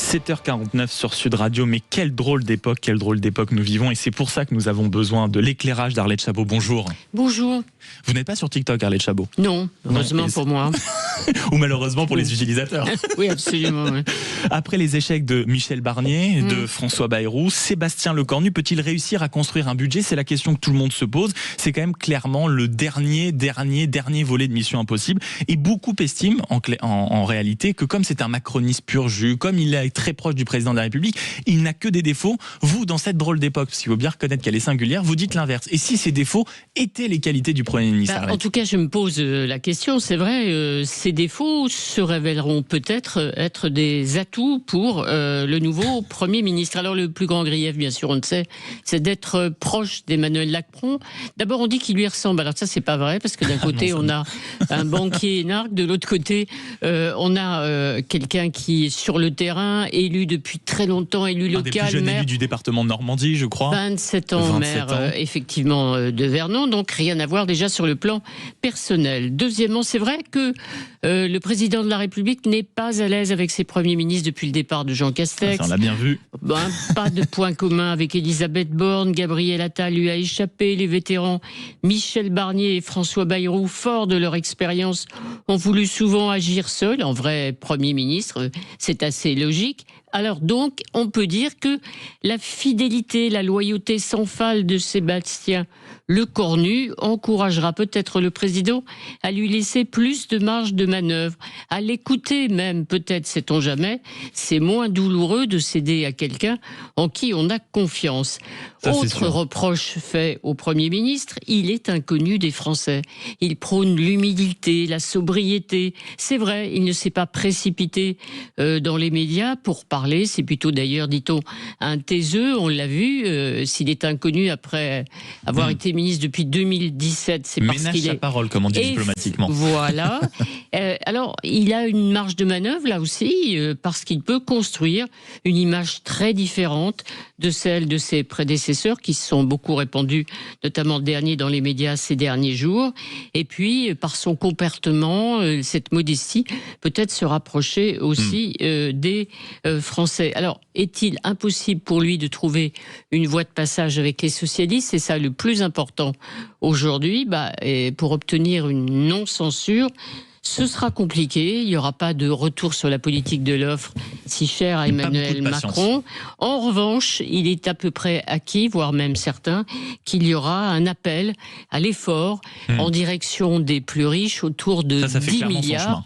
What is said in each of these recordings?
7h49 sur Sud Radio, mais quelle drôle d'époque nous vivons, et c'est pour ça que nous avons besoin de l'éclairage d'Arlette Chabot. Bonjour. Bonjour. Vous n'êtes pas sur TikTok, Arlette Chabot? Non, heureusement pour moi. Ou malheureusement pour les utilisateurs. Oui, absolument. Oui. Après les échecs de Michel Barnier, de François Bayrou, Sébastien Lecornu peut-il réussir à construire un budget? C'est la question que tout le monde se pose. C'est quand même clairement le dernier volet de Mission Impossible. Et beaucoup estiment en réalité que comme c'est un macroniste pur jus, comme il est très proche du président de la République, il n'a que des défauts. Vous, dans cette drôle d'époque, parce qu'il faut bien reconnaître qu'elle est singulière, vous dites l'inverse. Et si ces défauts étaient les qualités du Premier ministre? En tout cas, je me pose la question. C'est vrai, ces défauts se révéleront peut-être être des atouts pour le nouveau Premier ministre. Alors, le plus grand grief, bien sûr, on le sait, c'est d'être proche d'Emmanuel Macron. D'abord, on dit qu'il lui ressemble. Alors ça, c'est pas vrai, parce que d'un côté, on a un banquier énarque, de l'autre côté, on a quelqu'un qui est sur le terrain, élu depuis très longtemps, élu local, des plus jeunes élus du département de Normandie, je crois. 27 ans, maire, effectivement, de Vernon, donc rien à voir déjà sur le plan personnel. Deuxièmement, c'est vrai que le président de la République n'est pas à l'aise avec ses premiers ministres depuis le départ de Jean Castex. Ça, on l'a bien vu. Pas de point commun avec Elisabeth Borne. Gabriel Attal lui a échappé. Les vétérans Michel Barnier et François Bayrou, forts de leur expérience, ont voulu souvent agir seuls. En vrai Premier ministre, c'est assez logique. Alors donc, on peut dire que la fidélité, la loyauté sans faille de Sébastien Lecornu encouragera peut-être le président à lui laisser plus de marge de manœuvre, à l'écouter même, peut-être, sait-on jamais. C'est moins douloureux de céder à quelqu'un en qui on a confiance. Autre reproche fait au Premier ministre, il est inconnu des Français. Il prône l'humilité, la sobriété. C'est vrai, il ne s'est pas précipité dans les médias pour parler. C'est plutôt d'ailleurs, dit-on, un taiseux. On l'a vu. S'il est inconnu après avoir été ministre depuis 2017, c'est parce qu'il est... sa parole, comme on dit diplomatiquement. Voilà. Alors, il a une marge de manœuvre, là aussi, parce qu'il peut construire une image très différente de celle de ses prédécesseurs, qui se sont beaucoup répandus, notamment le dernier dans les médias ces derniers jours. Et puis, par son comportement, cette modestie, peut-être se rapprocher aussi des Français. Alors, est-il impossible pour lui de trouver une voie de passage avec les socialistes? C'est ça le plus important aujourd'hui. Et pour obtenir une non-censure, ce sera compliqué. Il n'y aura pas de retour sur la politique de l'offre si chère à Emmanuel Macron. En revanche, il est à peu près acquis, voire même certain, qu'il y aura un appel à l'effort en direction des plus riches, autour de 10 milliards.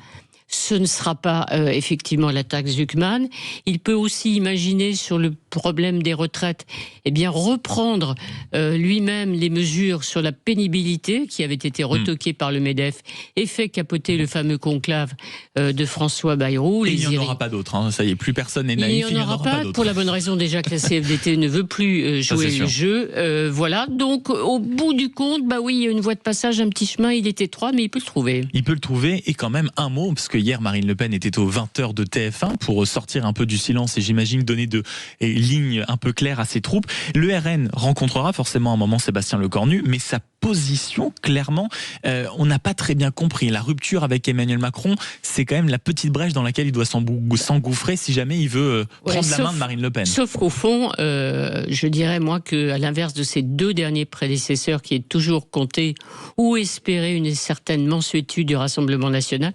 Ce ne sera pas effectivement la taxe Zuckman. Il peut aussi imaginer sur le problème des retraites, reprendre lui-même les mesures sur la pénibilité qui avaient été retoquées par le MEDEF et fait capoter le fameux conclave de François Bayrou. Et il n'y en aura pas d'autres. Ça y est, plus personne n'est naïf. Il n'y en aura pas pour la bonne raison déjà que la CFDT ne veut plus jouer le jeu. Voilà. Donc au bout du compte, il y a une voie de passage, un petit chemin. Il est étroit, mais il peut le trouver. Il peut le trouver. Et quand même un mot, parce que hier, Marine Le Pen était aux 20h de TF1 pour sortir un peu du silence et j'imagine donner des lignes un peu claires à ses troupes. Le RN rencontrera forcément à un moment Sébastien Lecornu, mais sa position, clairement, on n'a pas très bien compris. La rupture avec Emmanuel Macron, c'est quand même la petite brèche dans laquelle il doit s'engouffrer si jamais il veut prendre la main de Marine Le Pen. Sauf qu'au fond, je dirais moi qu'à l'inverse de ses deux derniers prédécesseurs qui est toujours compté ou espéré une certaine mansuétude du Rassemblement national,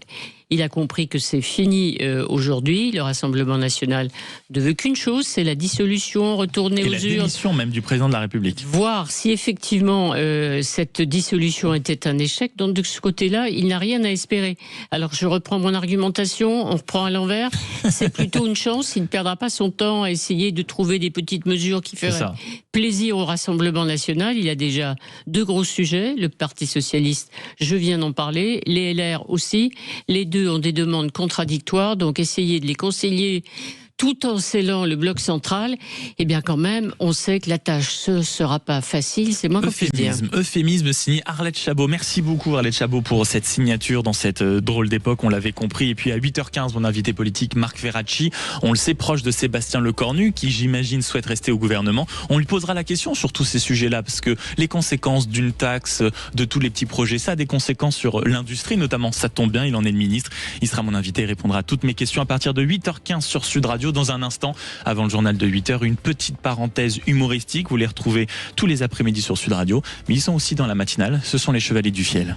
il a compris que c'est fini aujourd'hui. Le Rassemblement national ne veut qu'une chose, c'est la dissolution, retourner aux urnes. Et la démission même du président de la République. Voir si effectivement cette dissolution était un échec. Donc de ce côté-là, il n'a rien à espérer. Alors je reprends mon argumentation, on reprend à l'envers. C'est plutôt une chance, il ne perdra pas son temps à essayer de trouver des petites mesures qui feraient plaisir au Rassemblement national. Il a déjà deux gros sujets, le Parti socialiste, je viens d'en parler, les LR aussi, les deux ont des demandes contradictoires, donc essayer de les concilier tout en scellant le bloc central, quand même, on sait que la tâche ne sera pas facile, c'est moins qu'on puisse dire. Euphémisme signé Arlette Chabot. Merci beaucoup Arlette Chabot pour cette signature dans cette drôle d'époque, on l'avait compris. Et puis à 8h15, mon invité politique Marc Ferracci, on le sait, proche de Sébastien Lecornu, qui j'imagine souhaite rester au gouvernement. On lui posera la question sur tous ces sujets-là, parce que les conséquences d'une taxe, de tous les petits projets, ça a des conséquences sur l'industrie, notamment. Ça tombe bien, il en est le ministre. Il sera mon invité et répondra à toutes mes questions à partir de 8h15 sur Sud Radio. Radio. Dans un instant, avant le journal de 8h, une petite parenthèse humoristique. Vous les retrouvez tous les après-midi sur Sud Radio, mais ils sont aussi dans la matinale. Ce sont les Chevaliers du Fiel.